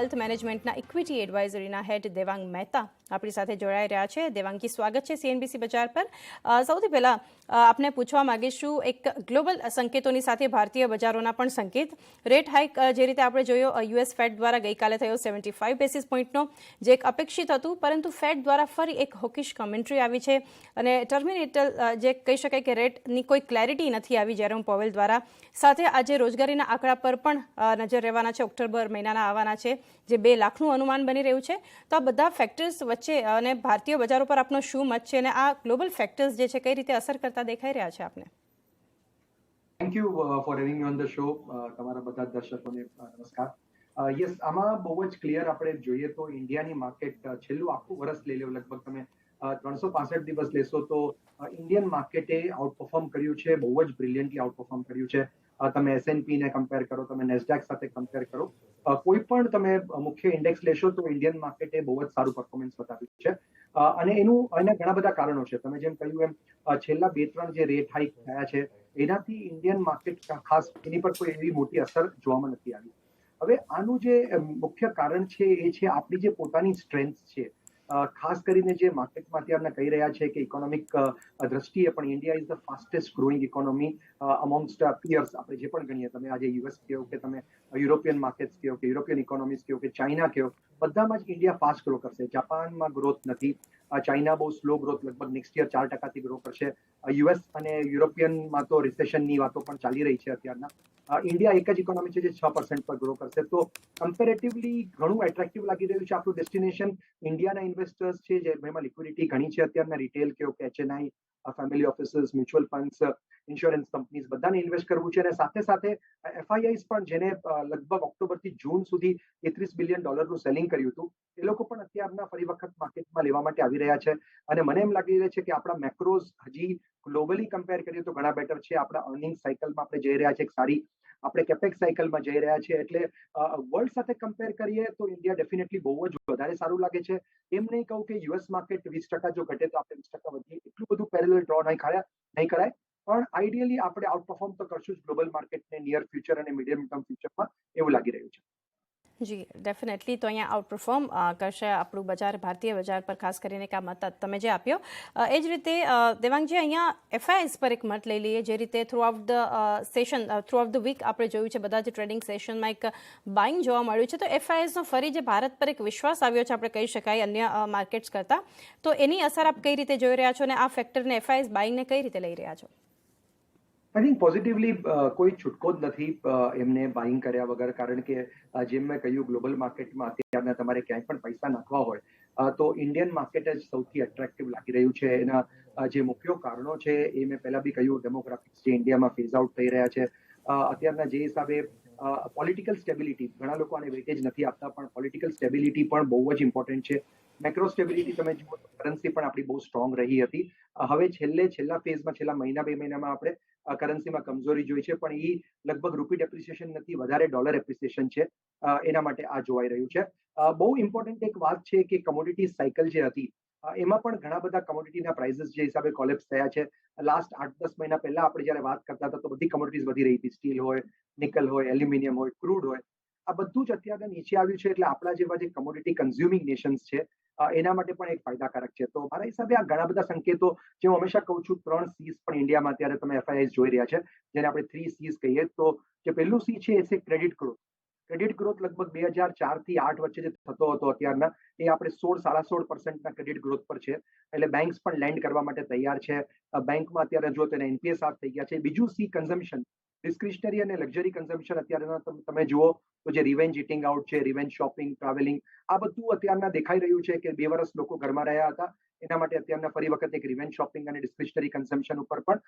Wealth મેનેજમેન્ટના equity એડવાઇઝરીના હેડ દેવાંગ મહેતા આપણી સાથે જોડાઈ રહ્યા છે. દેવાંગજી, સ્વાગત છે CNBC બજાર પર. સૌથી પહેલાં આપને પૂછવા માંગીશું, એક ગ્લોબલ સંકેતોની સાથે ભારતીય બજારોના પણ સંકેત. રેટ હાઇક જે રીતે આપણે જોયો US ફેડ દ્વારા ગઈકાલે થયો 75 બેસિસ પોઈન્ટનો, જે એક અપેક્ષિત હતું, પરંતુ ફેડ દ્વારા ફરી એક હોકિશ કોમેન્ટ્રી આવી છે અને ટર્મિનેટલ જે કહી શકાય કે રેટની કોઈ ક્લેરિટી નથી આવી જેરોમ પોવેલ દ્વારા. સાથે આજે રોજગારીના આંકડા પર પણ નજર રહેવાના છે, ઓક્ટોબર મહિનાના આવવાના છે, જે 2 લાખનું અનુમાન બની રહ્યું છે. તો આ બધા ફેક્ટર્સ વચ્ચે અને ભારતીય બજારો પર આપનો શું મત છે અને આ ગ્લોબલ ફેક્ટર્સ જે છે કઈ રીતે અસર કરતા દેખાઈ રહ્યા છે આપને? Thank you for having me on the show. તમારા બધા દર્શકોને નમસ્કાર. યસ, આમાં બહુ જ ક્લિયર આપણે જોઈએ તો ઇન્ડિયાની માર્કેટ છેલ્લું આખું વર્ષ લઈ લો, લગભગ તમે 365 દિવસ લેશો તો ઇન્ડિયન માર્કેટે આઉટ પરફોર્મ કર્યું છે, બહુ જ બ્રિલિયન્ટલી આઉટ પરફોર્મ કર્યું છે. તમે S&P ને કમ્પેર કરો, તમે નેસ્ડેક સાથે કમ્પેર કરો, કોઈ પણ તમે મુખ્ય ઇન્ડેક્સ લેશો તો ઇન્ડિયન માર્કેટે બહુ જ સારું પરફોર્મન્સ બતાવ્યું છે. અને એના ઘણા બધા કારણો છે. તમે જેમ કહ્યું એમ છેલ્લા 2-3 જે રેટ હાઇક થયા છે એનાથી ઇન્ડિયન માર્કેટ ખાસ એની પર કોઈ એવી મોટી અસર જોવામાં નથી આવી. હવે આનું જે મુખ્ય કારણ છે એ છે આપણી જે પોતાની સ્ટ્રેન્થ છે. ખાસ કરીને જે માર્કેટમાં અત્યારના કહી રહ્યા છે કે ઇકોનોમિક દ્રષ્ટિએ પણ India is the fastest growing economy amongst peers. આપણે જે પણ ગણીએ, તમે આજે US કહો કે તમે યુરોપિયન માર્કેટ્સ કહો કે યુરોપિયન ઇકોનોમીઝ કહો કે ચાઇના કહો, બધામાં જ ઇન્ડિયા ફાસ્ટ ગ્રો કરશે. જાપાનમાં ગ્રોથ નથી, ચાઇના બહુ સ્લો ગ્રોથ, લગભગ નેક્સ્ટ યર 4% ગ્રો કરશે. US અને યુરોપિયનમાં તો રિસેશનની વાતો પણ ચાલી રહી છે અત્યારના. ઇન્ડિયા એક જ ઇકોનોમી છે જે 6% પર ગ્રો કરશે. તો કમ્પેરેટિવલી ઘણું એટ્રેક્ટિવ લાગી રહ્યું છે આપણું ડેસ્ટિનેશન. ઇન્ડિયાના ઇન્વેસ્ટર્સ છે જેમાં લિક્વિડિટી ઘણી છે અત્યારના, રિટેલ કહો કે HNI, family offices, mutual funds, insurance companies, બધાને ઇન્વેસ્ટ કરવું છે. અને સાથે સાથે FIIs પણ, જેને લગભગ ઓક્ટોબરથી જૂન સુધી $33 બિલિયન સેલિંગ કર્યું હતું, એ લોકો પણ અત્યારના ફરી વખત માર્કેટમાં લેવા માટે આવી રહ્યા છે. અને મને એમ લાગી રહ્યું છે કે આપણા મેક્રોઝ હજી ગ્લોબલી કમ્પેર કરીએ તો ઘણા બેટર છે. આપણા અર્નિંગ સાયકલમાં આપણે જઈ રહ્યા છે, એક સારી આપણે કેપેક્સ સાયકલમાં જઈ રહ્યા છે. એટલે વર્લ્ડ સાથે કમ્પેર કરીએ તો ઇન્ડિયા ડેફિનેટલી બહુ જ વધારે સારું લાગે છે. એમ નહીં કહું કે US માર્કેટ 20% જો ઘટે તો આપણે 20% વધીએ, એટલું બધું પેરેલલ ડ્રો નહીં કરાય. પણ આઈડિયલી આપણે આઉટ પરફોર્મ તો કરશું જ ગ્લોબલ માર્કેટને નિયર ફ્યુચર અને મીડિયમ ટર્મ ફ્યુચરમાં, એવું લાગી રહ્યું છે. જી, ડેફિનેટલી. તો અહીંયા આઉટ પરફોર્મ કરશે આપણું બજાર, ભારતીય બજાર પર ખાસ કરીને કે આ મત તમે જે આપ્યો એ જ રીતે દેવાંગજી, અહીંયા FIIs પર એક મત લઈ લઈએ. જે રીતે થ્રુ આઉટ ધ વીક આપણે જોયું છે, બધા જ ટ્રેડિંગ સેશનમાં એક બાઇંગ જોવા મળ્યું છે. તો FIIsનો ફરી જે ભારત પર એક વિશ્વાસ આવ્યો છે, આપણે કહી શકાય અન્ય માર્કેટ્સ કરતાં, તો એની અસર આપ કઈ રીતે જોઈ રહ્યા છો અને આ ફેક્ટરને FIIs બાઇંગને કઈ રીતે લઈ રહ્યા છો? આઈ થિંક પોઝિટિવલી કોઈ છૂટકો જ નથી એમને બાઇંગ કર્યા વગર. કારણ કે જેમ મેં કહ્યું, ગ્લોબલ માર્કેટમાં અત્યારના તમારે ક્યાંય પણ પૈસા નાખવા હોય તો ઇન્ડિયન માર્કેટ જ સૌથી એટ્રેક્ટિવ લાગી રહ્યું છે. એના જે મુખ્ય કારણો છે એ મેં પહેલા બી કહ્યું, ડેમોગ્રાફિક્સ જે ઇન્ડિયામાં ફેઝ આઉટ થઈ રહ્યા છે, અત્યારના જે હિસાબે પોલિટિકલ સ્ટેબિલિટી, ઘણા લોકો આને વેટેજ નથી આપતા, પણ પોલિટિકલ સ્ટેબિલિટી પણ બહુ જ ઇમ્પોર્ટન્ટ છે. મેક્રો સ્ટેબિલિટી તમે જુઓ તો કરન્સી પણ આપણી બહુ સ્ટ્રોંગ રહી હતી. હવે છેલ્લા ફેઝમાં, છેલ્લા મહિના 2 મહિનામાં આપણે કરન્સીમાં કમજોરી જોઈ છે, પણ એ લગભગ રૂપી ડેપ્રિસિએશન નથી, વધારે ડોલર એપ્રિસિએશન છે. એના માટે આ જોવાઈ રહ્યું છે. બહુ ઇમ્પોર્ટન્ટ એક વાત છે કે કમોડિટી સાયકલ જે હતી એમાં પણ ઘણા બધા કમોડિટીના પ્રાઇસીસ જે હિસાબે કોલેપ્સ થયા છે. લાસ્ટ 8-10 મહિના પહેલા આપણે જયારે વાત કરતા હતા તો બધી કમોડિટીઝ વધી રહી હતી. સ્ટીલ હોય, નિકલ હોય, એલ્યુમિનિયમ હોય, ક્રૂડ હોય, આ બધું જ અત્યારે નીચે આવ્યું છે. એટલે આપણા જેવા જે કમોડિટી કન્ઝ્યુમિંગ નેશન્સ છે એના માટે પણ એક ફાયદાકારક છે. તો મારા હિસાબે આ ઘણા બધા સંકેતો, જે હું હંમેશા કહું છું, 3 Cs પણ ઇન્ડિયામાં અત્યારે તમે FIIs જોઈ રહ્યા છે, જેને આપણે 3 Cs કહીએ. તો જે પહેલું C છે એ છે ક્રેડિટ ગ્રોથ. ક્રેડિટ ગ્રોથ લગભગ 2004 થી 8 વચ્ચે જે થતો હતો અત્યારના, એ આપણે 16-16.5% ક્રેડિટ ગ્રોથ પર છે. એટલે બેંક્સ પણ લેન્ડ કરવા માટે તૈયાર છે. બેંકમાં અત્યારે જો તેના NPA સાફ થઈ ગયા છે. બીજું C કન્ઝમ્પશન, ડિસ્ક્રિશનરી અને લક્ઝરી કન્ઝમ્પશન. અત્યારના તમે જુઓ તો જે રિવેન્જ ઇટિંગ આઉટ છે, રિવેન્જ શોપિંગ, ટ્રાવેલિંગ, આ બધું અત્યારના દેખાઈ રહ્યું છે કે 2 વર્ષ લોકો ઘરમાં રહ્યા હતા, એના માટે અત્યારના ફરી વખત એક રિવેન્જ શોપિંગ અને ડિસ્ક્રિશનરી કન્ઝમ્પશન ઉપર પણ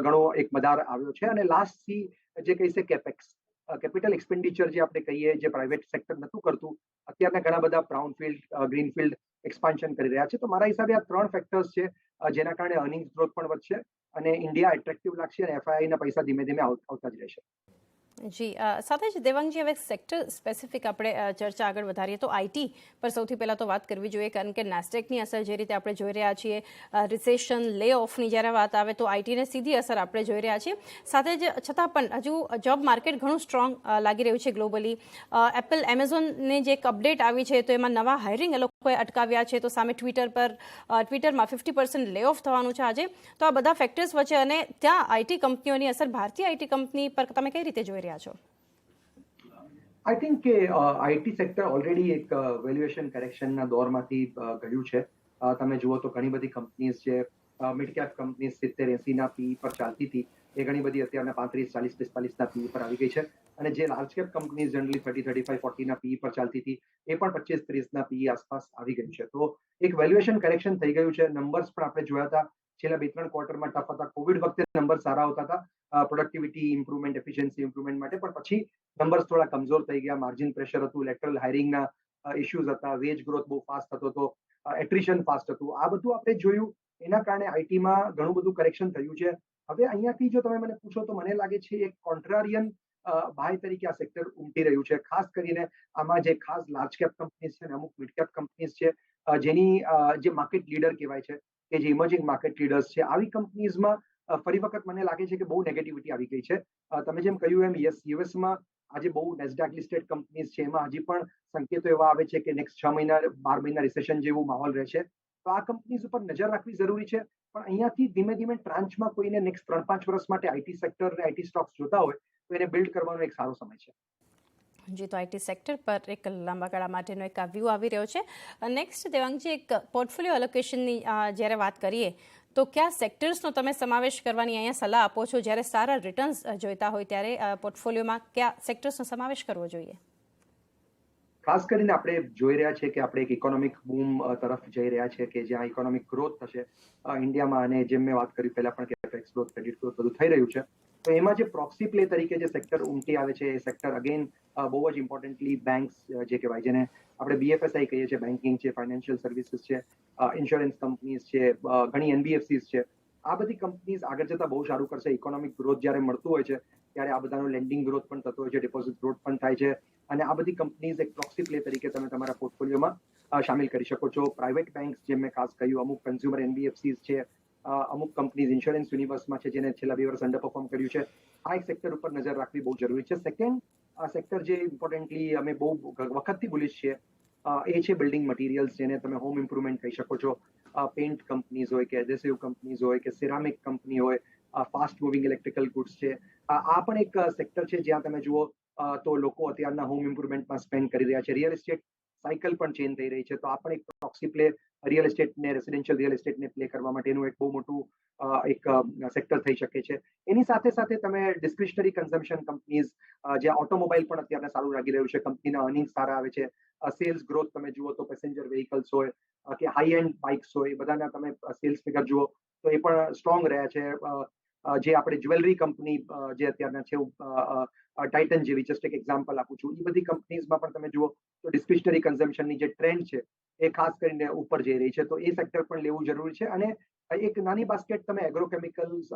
ઘણો એક મદાર આવ્યો છે. અને લાસ્ટ C જે કહી છે કેપેક્સ, કેપિટલ એક્સપેન્ડિચર જે આપણે કહીએ, જે પ્રાઇવેટ સેક્ટર નતું કરતું, અત્યારના ઘણા બધા બ્રાઉનફિલ્ડ, ગ્રીનફિલ્ડ એક્સપાન્શન કરી રહ્યા છે. તો મારા હિસાબે આ 3 ફેક્ટર્સ છે જેના કારણે અર્નિંગ ગ્રોથ પણ વધશે અને ઇન્ડિયા એટ્રેક્ટિવ લાગશે અને FII ના પૈસા ધીમે ધીમે આવતા જ રહેશે. જી સાથે જ દેવાંગજી હવે સેક્ટર સ્પેસિફિક આપણે ચર્ચા આગળ વધારીએ તો આઈટી પર સૌથી પહેલાં તો વાત કરવી જોઈએ, કારણ કે નાસ્ટેકની અસર જે રીતે આપણે જોઈ રહ્યા છીએ, રિસેશન લે ઓફની જ્યારે વાત આવે તો આઈટીને સીધી અસર આપણે જોઈ રહ્યા છીએ. સાથે જ છતાં પણ હજુ જોબ માર્કેટ ઘણું સ્ટ્રોંગ લાગી રહ્યું છે ગ્લોબલી. એપલ એમેઝોનની જે એક અપડેટ આવી છે તો એમાં નવા હાયરિંગ એ લોકોએ અટકાવ્યા છે, તો સામે ટ્વિટરમાં 50% લે ઓફ થવાનું છે આજે. તો આ બધા ફેક્ટર્સ વચ્ચે અને ત્યાં આઈટી કંપનીઓની અસર ભારતીય આઈટી કંપની પર તમે કઈ રીતે જોઈ રહ્યા છો? આઈ થિંક કે આઈટી સેક્ટર ઓલરેડી એક વેલ્યુએશન કરેક્શનના દોરમાંથી ગયું છે. તમે જુઓ તો ઘણી બધી કંપનીઝ છે, મિડ કેપ કંપનીઝ 70-80 પીઈ પર ચાલતી હતી, એ ઘણી બધી અત્યારના 35-40-45 પીઈ પર આવી ગઈ છે. અને જે large cap companies generally 30-35-40 PE પર ચાલતી હતી, એ પણ 25-30 પીઈ આસપાસ આવી ગયું છે. તો એક વેલ્યુએશન કરેક્શન થઈ ગયું છે. નંબર્સ પણ આપણે જોયા હતા છેલ્લા 2-3 ક્વાર્ટરમાં ટફ હતા. કોવિડ વખતે નંબર સારા આવતા હતા પ્રોડક્ટિવિટી ઇમ્પ્રુવમેન્ટ, એફિશિયન્સી ઇમ્પ્રુવમેન્ટ માટે, પણ પછી નંબર્સ થોડા કમજોર થઈ ગયા. માર્જિન પ્રેશર હતું, લેટરલ હાયરિંગના ઇશ્યુઝ હતા, વેજ ગ્રોથ બહુ ફાસ્ટ થતો હતો, એટ્રિશન ફાસ્ટ હતું. આ બધું આપણે જોયું, એના કારણે આઈટીમાં ઘણું બધું કરેક્શન થયું છે. હવે અહીંયાથી જો તમે મને પૂછો તો મને લાગે છે એક કોન્ટ્રારિયન બાય તરીકે આ સેક્ટર ઉમટી રહ્યું છે. ખાસ કરીને આમાં જે ખાસ લાર્જ કેપ કંપનીઝ છે અને અમુક મિડ કેપ કંપનીઝ છે, જેની જે માર્કેટ લીડર કહેવાય છે, કે જે ઇમર્જિંગ માર્કેટ લીડર્સ છે, આવી કંપનીઝમાં ફરી વખત મને લાગે છે કે બહુ નેગેટિવિટી આવી ગઈ છે. તમે જેમ કહ્યું એમ, યસ, યુએસમાં આજે બહુ નેસ્ડેક લિસ્ટેડ કંપનીઝ છે, એમાં હજી પણ સંકેતો એવા આવે છે કે નેક્સ્ટ 6 મહિના 12 મહિના રિસેશન જેવું માહોલ રહેશે. તો આ કંપનીઝ ઉપર નજર રાખવી જરૂરી છે. પણ અહીંયાથી ધીમે ધીમે ટ્રાન્ચમાં કોઈને નેક્સ્ટ 3-5 વર્ષ માટે આઈટી સેક્ટર અને આઈટી સ્ટોક્સ જોતા હોય તો એને બિલ્ડ કરવાનો એક સારો સમય છે. જી, તો આઈટી સેક્ટર પર એક લાંબા ગાળા માટેનો એક વ્યૂ આવી રહ્યો છે. નેક્સ્ટ દેવાંગજી, એક પોર્ટફોલિયો એલોકેશનની જ્યારે વાત કરીએ તો કયા સેક્ટર્સનો તમે સમાવેશ કરવાની અહીંયા સલાહ આપો છો? જ્યારે સારા રિટર્ન્સ જોઈતા હોય ત્યારે પોર્ટફોલિયોમાં કયા સેક્ટર્સનો સમાવેશ કરવો જોઈએ? ખાસ કરીને આપણે જોઈ રહ્યા છીએ કે આપણે એક ઇકોનોમિક બૂમ તરફ જઈ રહ્યા છે, કે જ્યાં ઇકોનોમિક ગ્રોથ થશે ઇન્ડિયામાં. અને જેમ મેં વાત કરી પહેલા પણ, કે એફએક્સ ગ્રોથ, ક્રેડિટ ગ્રોથ બધું થઈ રહ્યું છે. તો એમાં જે પ્રોક્સી પ્લે તરીકે જે સેક્ટર ઉમટી આવે છે, એ સેક્ટર અગેન બહુ જ ઇમ્પોર્ટન્ટલી બેંક્સ જે કહેવાય, જેને આપણે બીએફએસઆઈ કહીએ છીએ, બેન્કિંગ છે, ફાઇનાન્શિયલ સર્વિસીસ છે, ઇન્સ્યોરન્સ કંપનીઝ છે, ઘણી એનબીએફસીસ છે. આ બધી કંપનીઝ આગળ જતા બહુ સારું કરશે. ઇકોનોમિક ગ્રોથ જ્યારે મળતું હોય છે ત્યારે આ બધાનો લેન્ડિંગ ગ્રોથ પણ થતો હોય છે, ડિપોઝિટ ગ્રોથ પણ થાય છે. અને આ બધી કંપનીઝ એક પ્રોક્સી પ્લે તરીકે તમે તમારા પોર્ટફોલિયોમાં શામિલ કરી શકો છો. પ્રાઇવેટ બેંક્સ, જેમ મેં ખાસ કહ્યું, અમુક કન્ઝ્યુમર એનબીએફસીસ છે, અમુક કંપનીઝ ઇન્સ્યોરન્સ યુનિવર્સમાં છે, જેને છેલ્લા 2 વર્ષ અંડર પરફોર્મ કર્યું છે. આ એક સેક્ટર ઉપર નજર રાખવી બહુ જરૂરી છે. સેકન્ડ સેક્ટર જે ઇમ્પોર્ટન્ટલી અમે બહુ વખતથી બોલીશ છીએ, એ છે બિલ્ડિંગ મટીરિયલ્સ, જેને તમે હોમ ઇમ્પ્રુવમેન્ટ કહી શકો છો. પેઇન્ટ કંપનીઝ હોય, કે એડહેસિવ કંપનીઝ હોય, કે સિરામિક કંપની હોય, ફાસ્ટ મૂવિંગ ઇલેક્ટ્રિકલ ગુડ્સ છે. આ પણ એક સેક્ટર છે જ્યાં તમે જુઓ તો લોકો અત્યારના હોમ ઇમ્પ્રુવમેન્ટમાં સ્પેન્ડ કરી રહ્યા છે. રિયલ એસ્ટેટ સાયકલ પણ ચેન્જ થઈ રહી છે, તો આ પણ એક પ્રોક્સી પ્લે રિયલ એસ્ટેટને, રેસિડેન્શિયલ રિયલ એસ્ટેટને પ્લે કરવા માટેનું એક બહુ મોટું એક સેક્ટર થઈ શકે છે. એની સાથે સાથે તમે ડિસ્ક્રિશનરી કન્ઝમ્પશન કંપનીઝ, જ્યાં ઓટોમોબાઈલ પણ અત્યારે સારું લાગી રહ્યું છે, કંપનીના અર્નિંગ સારા આવે છે, સેલ્સ ગ્રોથ તમે જુઓ તો પેસેન્જર વેહિકલ્સ હોય કે હાઈ એન્ડ બાઇક્સ હોય, એ બધાના તમે સેલ્સ ફિગર જુઓ તો એ પણ સ્ટ્રોંગ રહ્યા છે. જે આપણે જ્વેલરી કંપની જે અત્યારના છે, ટાઇટન જેવી, જસ્ટ એક એક્ઝામ્પલ આપું છું, એ બધી કંપનીઝમાં પણ તમે જુઓ તો ડિસ્ક્રિશનરી કન્ઝમ્પશનની જે ટ્રેન્ડ છે એ ખાસ કરીને ઉપર જઈ રહી છે. તો એ સેક્ટર પણ લેવું જરૂરી છે. અને એક નાની બાસ્કેટ તમે એગ્રોકેમિકલ્સ,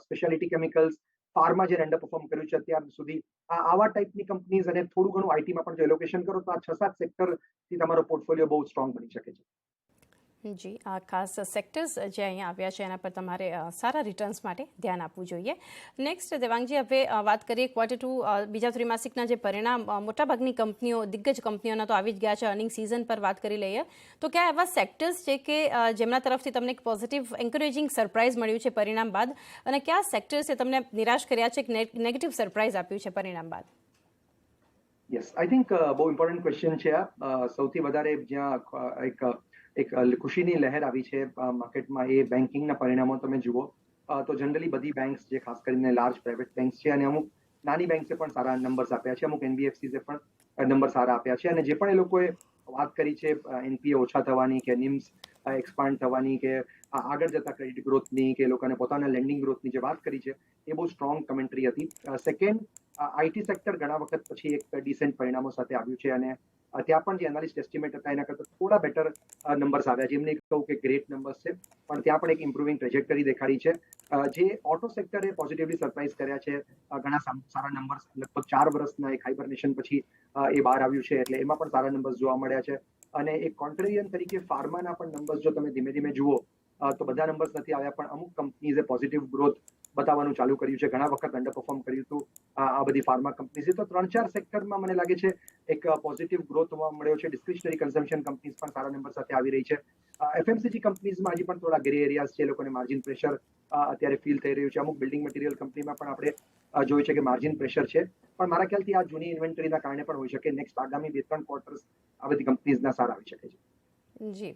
સ્પેશિયાલિટી કેમિકલ્સ, ફાર્મા જે અંડર પરફોર્મ કર્યું છે અત્યાર સુધી, આવા ટાઈપની કંપનીઝ અને થોડું ઘણું આઈટીમાં પણ જો એલોકેશન કરો તો આ 6-7 સેક્ટરથી તમારો પોર્ટફોલિયો બહુ સ્ટ્રોંગ બની શકે છે. જી, આ ખાસ સેક્ટર્સ જે અહીંયા આવ્યા છે એના પર તમારે સારા રિટર્ન્સ માટે ધ્યાન આપવું જોઈએ. નેક્સ્ટ દેવાંગજી, હવે વાત કરીએ Q2 બીજા ત્રિમાસિકના જે પરિણામ મોટાભાગની કંપનીઓ, દિગ્ગજ કંપનીઓના તો આવી જ ગયા છે. અર્નિંગ સિઝન પર વાત કરી લઈએ તો કયા એવા સેક્ટર્સ છે કે જેમના તરફથી તમને એક પોઝિટિવ એન્કરેજિંગ સરપ્રાઇઝ મળ્યું છે પરિણામ બાદ, અને કયા સેક્ટર્સે તમને નિરાશ કર્યા છે, નેગેટિવ સરપ્રાઇઝ આપ્યું છે પરિણામ બાદ? યસ, આઈ થિંક બહુ ઇમ્પોર્ટન્ટ ક્વેશ્ચન છે આ. સૌથી વધારે જ્યાં એક ખુશીની લહેર આવી છે માર્કેટમાં, એ બેન્કિંગના પરિણામો તમે જુઓ તો જનરલી બધી બેંક્સ, જે ખાસ કરીને લાર્જ પ્રાઇવેટ બેંક્સ છે, અને અમુક નાની બેંક્સે પણ સારા નંબર્સ આપ્યા છે, અમુક એનબીએફસીએ પણ નંબર સારા આપ્યા છે. અને જે પણ એ લોકોએ વાત કરી છે એનપીએ ઓછા થવાની, કે નિમ્સ એક્સપાન્ડ થવાની, કે આગળ જતા ક્રેડિટ ગ્રોથની, કે લોકોને પોતાના લેન્ડિંગ ગ્રોથની જે વાત કરી છે, એ બહુ સ્ટ્રોંગ કમેન્ટ્રી હતી. સેકન્ડ, આઈટી સેક્ટર ઘણા વખત પછી એક ડિસેન્ટ પરિણામો સાથે આવ્યું છે, અને ત્યાં પણ જે એનાલિસ્ટ એસ્ટિમેટ હતા એના કરતાં થોડા બેટર નંબર્સ આવ્યા છે. એમને કહું કે ગ્રેટ નંબર્સ છે, પણ ત્યાં પણ એક ઇમ્પ્રુવિંગ ટ્રેજેક્ટરી દેખાડી છે. જે ઓટો સેક્ટરે પોઝિટિવલી સરપ્રાઇઝ કર્યા છે. ઘણા સારા નંબર્સ લગભગ 4 વર્ષના એક હાઇબરનેશન પછી એ બહાર આવ્યું છે, એટલે એમાં પણ સારા નંબર્સ જોવા મળ્યા છે. અને એક કોન્ટ્રેરિયન તરીકે ફાર્માના પણ નંબર્સ જો તમે ધીમે ધીમે જુઓ તો બધા નંબર્સ નથી આવ્યા, પણ અમુક કંપનીઝે પોઝિટિવ ગ્રોથ બતાવવાનું ચાલુ કર્યું છે. ઘણા વખત અંડર પરફોર્મ કર્યું હતું આ બધી ફાર્મા કંપનીઝે. તો 3-4 સેક્ટરમાં મને લાગે છે એક પોઝિટિવ ગ્રોથ જોવા મળ્યો છે. ડિસ્ક્રિશનરી કન્ઝમ્પશન કંપનીઝ પણ સારા નંબર સાથે આવી રહી છે. એફએમસીજી કંપનીઝમાં હજી પણ થોડા ગ્રે એરિયાઝ છે, એ લોકોને માર્જિન પ્રેશર અત્યારે ફીલ થઈ રહ્યું છે. અમુક બિલ્ડિંગ મટીરિયલ કંપનીમાં પણ આપણે જોયું છે કે માર્જિન પ્રેશર છે, પણ મારા ખ્યાલથી આ જૂની ઇન્વેન્ટરીના કારણે પણ હોઈ શકે. નેક્સ્ટ આગામી 2-3 ક્વાર્ટર્સ આ બધી કંપનીઝના સારા આવી શકે છે. જી,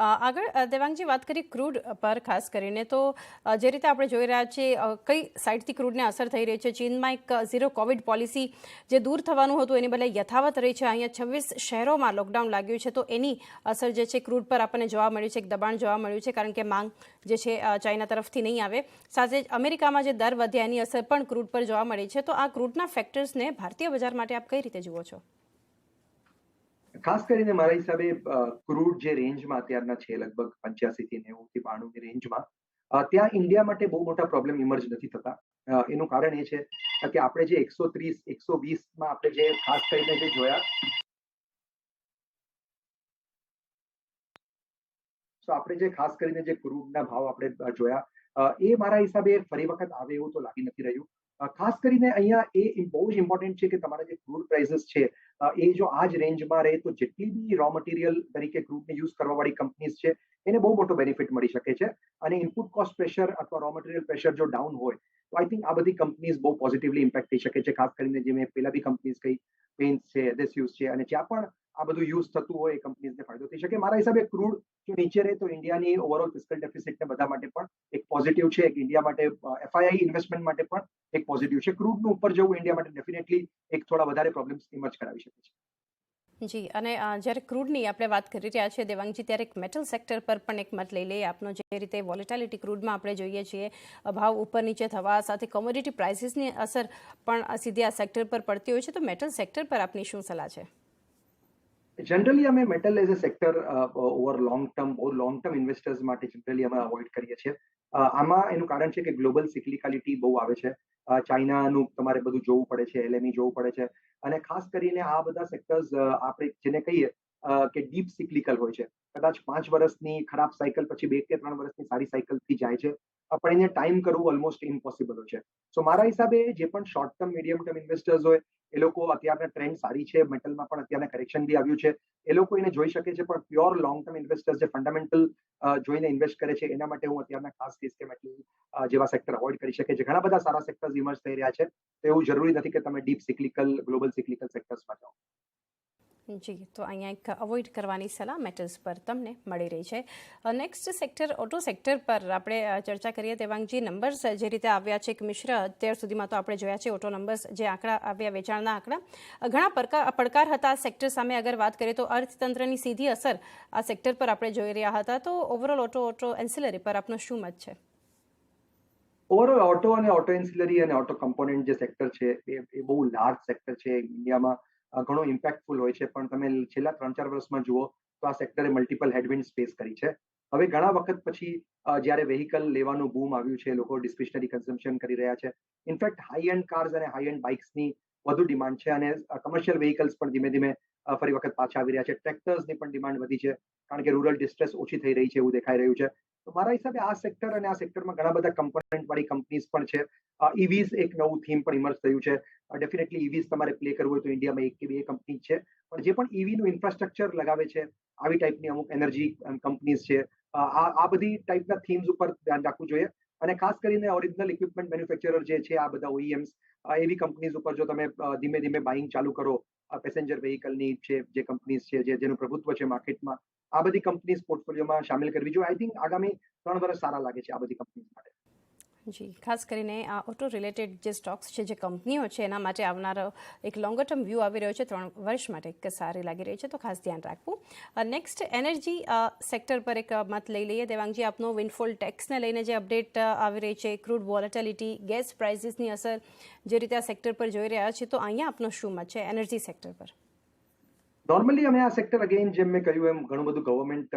આગળ દેવાંગજી વાત કરી ક્રૂડ પર ખાસ કરીને, તો જે રીતે આપણે જોઈ રહ્યા છીએ કઈ સાઇડથી ક્રૂડને અસર થઈ રહી છે. ચીનમાં એક ઝીરો કોવિડ પોલિસી જે દૂર થવાનું હતું એની બદલે યથાવત રહી છે. અહીંયા 26 શહેરોમાં લોકડાઉન લાગ્યું છે, તો એની અસર જે છે ક્રૂડ પર આપણને જોવા મળ્યું છે, એક દબાણ જોવા મળ્યું છે, કારણ કે માંગ જે છે ચાઇના તરફથી નહીં આવે. સાથે જ અમેરિકામાં જે દર વધ્યા એની અસર પણ ક્રૂડ પર જોવા મળી છે. તો આ ક્રૂડના ફેક્ટર્સને ભારતીય બજાર માટે આપ કઈ રીતે જુઓ છો? ખાસ કરીને મારા હિસાબે ક્રૂડ જે રેન્જમાં અત્યારના છે, લગભગ 85 થી 90 થી 92 ની રેન્જમાં, ત્યાં ઇન્ડિયા માટે બહુ મોટા પ્રોબ્લેમ ઇમર્જ નથી થતા. એનું કારણ એ છે કે આપણે જે 130-120માં આપણે જે ખાસ કરીને જે જોયા, તો આપણે જે ખાસ કરીને જે ક્રૂડના ભાવ આપણે જોયા, એ મારા હિસાબે ફરી વખત આવે એવું તો લાગી નથી રહ્યું. ખાસ કરીને અહીંયા એ બહુ જ ઇમ્પોર્ટન્ટ છે કે તમારા જે ક્રૂડ પ્રાઇસીસ છે એ જો આ જ રેન્જમાં રહે તો જેટલી બી રો મટીરિયલ તરીકે ક્રૂડને યુઝ કરવાવાળી કંપનીઝ છે એને બહુ મોટો બેનિફિટ મળી શકે છે. અને ઇનપુટ કોસ્ટ પ્રેશર અથવા રો મટીરિયલ પ્રેશર જો ડાઉન હોય તો આઈ થિંક આ બધી કંપનીઝ બહુ પોઝિટિવલી ઇમ્પેક્ટ થઈ શકે છે. ખાસ કરીને જે મેં પહેલા બી કંપનીઝ કહી, પેઇન્ટ્સ છે, એડહેસિવ્સ છે, અને જ્યાં પણ આ બધું યુઝ થતું હોય એ કંપનીઝને ફાયદો થઈ શકે. મારા હિસાબે ક્રૂડ જો નીચે રહે તો ઇન્ડિયાની ઓવરઓલ ફિસ્કલ ડેફિસિટને બધા માટે પણ એક પોઝિટિવ છે. એક ઇન્ડિયા માટે એફઆઈઆઈ ઇન્વેસ્ટમેન્ટ માટે પણ એક પોઝિટિવ છે. ક્રૂડનું ઉપર જવું ઇન્ડિયા માટે ડેફિનેટલી એક થોડા વધારે પ્રોબ્લેમ્સ ઇમર્જ કરાવી શકે છે. જી, અને જ્યારે ક્રૂડની આપણે વાત કરી રહ્યા છીએ દેવાંગજી, ત્યારે એક મેટલ સેક્ટર પર પણ એક મત લઈ લઈએ આપનો. જે રીતે વોલેટિલિટી ક્રૂડમાં આપણે જોઈએ છીએ, ભાવ ઉપર નીચે થવા સાથે કોમોડિટી પ્રાઇસીસની અસર પણ સીધી આ સેક્ટર પર પડતી હોય છે. તો મેટલ સેક્ટર પર આપની શું સલાહ છે? જનરલી અમે metal as a sector over long term investors માટે જનરલી અમે અવોઇડ કરીએ છીએ. આમાં એનું કારણ છે કે ગ્લોબલ સિક્લિકાલિટી બહુ આવે છે. ચાઇનાનું તમારે બધું જોવું પડે છે, એલએમઈ જોવું પડે છે, અને ખાસ કરીને આ બધા સેક્ટર્સ આપણે જેને કહીએ કે ડીપ સિક્લિકલ હોય છે. કદાચ 5 વર્ષની ખરાબ સાયકલ પછી 2 કે 3 વર્ષની સારી સાયકલથી જાય છે, પણ એને ટાઈમ કરવું ઓલમોસ્ટ ઇમ્પોસિબલ હોય છે. સો મારા હિસાબે જે પણ short term medium term investors હોય એ લોકો, અત્યારના ટ્રેન્ડ સારી છે, મેટલમાં પણ અત્યારના કરેક્શન બી આવ્યું છે, એ લોકો એને જોઈ શકે છે. પણ પ્યોર લોંગ ટર્મ ઇન્વેસ્ટર્સ જે ફંડામેન્ટલ જોઈને ઇન્વેસ્ટ કરે છે એના માટે હું અત્યારના ખાસ કહીશ કે મેટલ જેવા સેક્ટર અવોઇડ કરી શકે છે. ઘણા બધા સારા સેક્ટર્સ ઇમર્જ થઈ રહ્યા છે, તો એવું જરૂરી નથી કે તમે ડીપ સિક્લિકલ ગ્લોબલ સિક્લિકલ સેક્ટર્સમાં જાઓ. જી, તો અહીંયા એક અવોઇડ કરવાની સલાહ મેટલ્સ પર તમને મળી રહી છે. નેક્સ્ટ સેક્ટર ઓટો સેક્ટર પર આપણે ચર્ચા કરીએ. દેવાંગજી, નંબર્સ જે રીતે આવ્યા છે એક મિશ્ર અત્યાર સુધીમાં તો આપણે જોયા છે ઓટો નંબર્સ, જે આંકડા આવ્યા વેચાણના આંકડા, ઘણા પડકાર હતા આ સેક્ટર સામે. અગર વાત કરીએ તો અર્થતંત્રની સીધી અસર આ સેક્ટર પર આપણે જોઈ રહ્યા હતા. તો ઓવરઓલ ઓટો એન્સિલરી પર આપનો શું મત છે? ઓવરઓલ ઓટો અને ઓટો એન્સિલરી અને ઓટો કમ્પોનન્ટ જે સેક્ટર છે એ બહુ લાર્જ સેક્ટર છે. ઇન્ડિયામાં ઘણો ઇમ્પેક્ટફુલ હોય છે, પણ તમે છેલ્લા 3-4 વર્ષમાં જુઓ તો આ સેક્ટરે મલ્ટિપલ હેડવિન્ડ ફેસ કરી છે. હવે ઘણા વખત પછી જ્યારે વેહિકલ લેવાનું બૂમ આવ્યું છે, લોકો ડિસ્ક્રિશનરી કન્ઝમ્પશન કરી રહ્યા છે. ઇનફેક્ટ હાઈ એન્ડ કાર્સ અને હાઈ એન્ડ બાઇક્સની વધુ ડિમાન્ડ છે, અને કમર્શિયલ વેહિકલ્સ પણ ધીમે ધીમે ફરી વખત પાછા આવી રહ્યા છે. ટ્રેક્ટર્સની પણ ડિમાન્ડ વધી છે, કારણ કે રૂરલ ડિસ્ટ્રેસ ઓછી થઈ રહી છે એવું દેખાઈ રહ્યું છે. તો મારા હિસાબે આ સેક્ટર અને આ સેક્ટરમાં ઘણા બધા કમ્પોનન્ટ વાળી કંપનીઝ પણ છે. ઈવીઝ એક નવું થીમ પણ ઇમર્જ થયું છે. ડેફિનેટલી ઈવીઝ તમારે પ્લે કરવું હોય તો ઇન્ડિયામાં 1 કે 2 કંપની છે, પણ જે પણ ઈવીનું ઇન્ફ્રાસ્ટ્રક્ચર લગાવે છે, આવી ટાઈપની અમુક એનર્જી કંપનીઝ છે. આ બધી ટાઈપના થીમ્સ ઉપર ધ્યાન રાખવું જોઈએ. અને ખાસ કરીને ઓરિજિનલ ઇક્વિપમેન્ટ મેન્યુફેક્ચરર જે છે, આ બધા ઓઈએમ્સ, એવી કંપનીઝ ઉપર જો તમે ધીમે ધીમે બાઇંગ ચાલુ કરો, પેસેન્જર વેહિકલની છે જે કંપનીઝ છે, જેનું પ્રભુત્વ છે માર્કેટમાં, આ બધી કંપનીઝ પોર્ટફોલિયોમાં સામેલ કરવી જોઈએ. આઈ થિંક આગામી 3 વર્ષ સારા લાગે છે આ બધી કંપનીઝ માટે. જી, ખાસ કરીને આ ઓટો રિલેટેડ જે સ્ટોક્સ છે, જે કંપનીઓ છે, એના માટે આવનારો એક લોંગર ટર્મ વ્યૂ આવી રહ્યો છે 3 વર્ષ માટે, એક સારી લાગી રહી છે, તો ખાસ ધ્યાન રાખવું. નેક્સ્ટ એનર્જી સેક્ટર પર એક મત લઈ લઈએ. દેવાંગજી, આપનો વિન્ડફોલ ટેક્સને લઈને જે અપડેટ આવી રહી છે, ક્રૂડ વોલેટિલિટી, ગેસ પ્રાઇસીસની અસર જે રીતે આ સેક્ટર પર જોઈ રહ્યા છે, તો અહીંયા આપનો શું મત છે એનર્જી સેક્ટર પર? નોર્મલી અમે આ સેક્ટર, અગેન જેમ મેં કહ્યું એમ, ઘણું બધું ગવર્મેન્ટ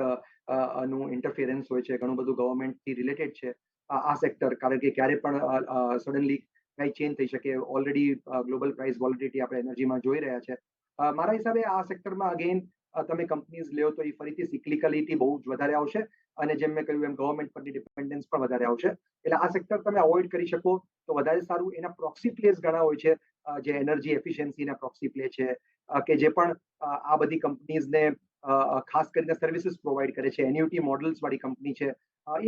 નું ઇન્ટરફિયરન્સ હોય છે, ઘણું બધું ગવર્મેન્ટથી રિલેટેડ છે. આ સેક્ટર, કારણ કે ક્યારે પણ સડનલી કઈ ચેન્જ થઈ શકે. ઓલરેડી ગ્લોબલ પ્રાઇસ વોલેટિલિટી આપણે એનર્જીમાં જોઈ રહ્યા છે. મારા હિસાબે આ સેક્ટરમાં અગેન તમે કંપનીઝ લ્યો તો એ ફરીથી સિક્લિકલિટી બહુ જ વધારે આવશે, અને જેમ મેં કહ્યું એમ ગવર્મેન્ટ પરની ડિપેન્ડન્સ પણ વધારે આવશે. એટલે આ સેક્ટર તમે અવોઇડ કરી શકો તો વધારે સારું. એના પ્રોક્સી પ્લેસ ઘણા હોય છે, જે એનર્જી એફિશિયન્સીના પ્રોક્સી પ્લે છે, કે જે પણ આ બધી કંપનીઝને ખાસ કરીને સર્વિસીસ પ્રોવાઈડ કરે છે. એન્યુટી મોડલ્સ વાળી કંપની છે,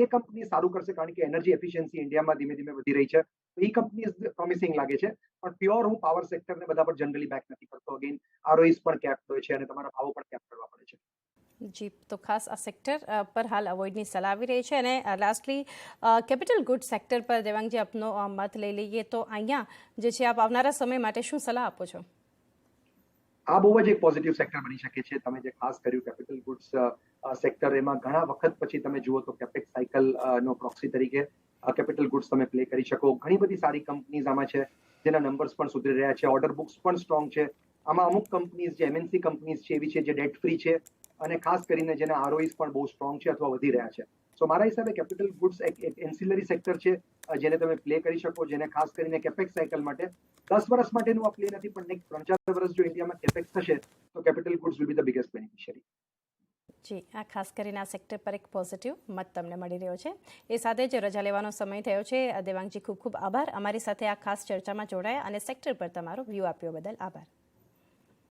એ કંપની સારું કરશે, કારણ કે એનર્જી એફિશિયન્સી ઇન્ડિયામાં ધીમે ધીમે વધી રહી છે. તો એ કંપની પ્રોમિસિંગ લાગે છે. પણ પ્યોર હું પાવર સેક્ટરને બધા પર જનરલી બેક નથી કરતો. અગેન આરઓઈસ પણ કેપ હોય છે અને તમારા ભાવો પણ કેપ કરવા પડે છે. જી, તો ખાસ આ સેક્ટર પર હાલ અવોઇડની સલાહ આવી રહી છે. અને લાસ્ટલી કેપિટલ ગુડ સેક્ટર પર દેવાંગજી આપનો મત લઈ લઈએ તો અહીંયા જે છે આપ આવનારા સમય માટે શું સલાહ આપો છો? આ બહુ જ એક પોઝિટિવ સેક્ટર બની શકે છે. તમે જે ખાસ કર્યું કેપિટલ ગુડ્સ સેક્ટર, એમાં ઘણા વખત પછી તમે જુઓ તો કેપેક્સ સાયકલ નો પ્રોક્સી તરીકે કેપિટલ ગુડ્સ તમે પ્લે કરી શકો. ઘણી બધી સારી કંપનીઝ આમાં છે, જેના નંબર્સ પણ સુધરી રહ્યા છે, ઓર્ડર બુક્સ પણ સ્ટ્રોંગ છે. આમાં અમુક કંપનીઝ જે એમએનસી કંપનીઝ છે એવી છે જે ડેટ ફ્રી છે, અને ખાસ કરીને જેના આરઓઈસ પણ બહુ સ્ટ્રોંગ છે અથવા વધી રહ્યા છે. સો મારા હિસાબે કેપિટલ ગુડ્સ એક એન્સિલરી સેક્ટર છે, જેને તમે પ્લે કરી શકો, જેને ખાસ કરીને કેપેક્સ સાયકલ માટે 10 વર્ષ માટેનું આ પ્લે નથી, પણ નેક્સ્ટ 3-4 વર્ષ જો ઇન્ડિયામાં કેપેક્સ થશે તો capital goods will be the biggest beneficiary. જી, આ ખાસ કરીને આ સેક્ટર પર એક પોઝિટિવ મત તમને મળી રહ્યો છે. એ સાથે જ રજા લેવાનો સમય થયો છે. દેવાંગજી, ખૂબ ખૂબ આભાર અમારી સાથે આ ખાસ ચર્ચામાં જોડાયા અને સેક્ટર પર તમારો વ્યૂ આપ્યો બદલ આભાર.